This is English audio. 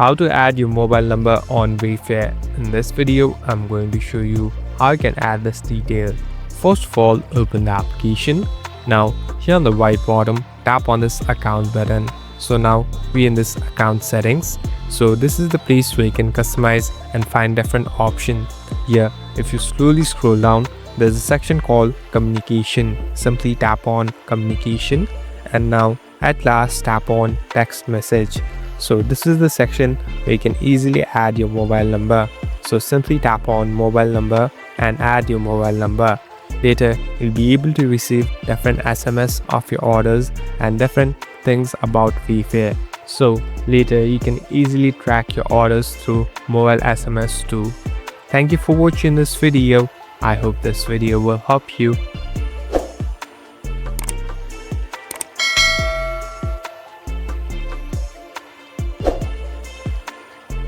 How to add your mobile number on Wayfair. In this video, I'm going to show you how you can add this detail. First of all, open the application. Now, here on the right bottom, tap on this account button. So now we're in this account settings. So this is the place where you can customize and find different options. Here, if you slowly scroll down, there's a section called communication. Simply tap on communication, and now at last tap on text message. So this is the section where you can easily add your mobile number. So simply tap on mobile number and add your mobile number. Later, you'll be able to receive different SMS of your orders and different things about Wayfair. So later, you can easily track your orders through mobile SMS too. Thank you for watching this video. I hope this video will help you.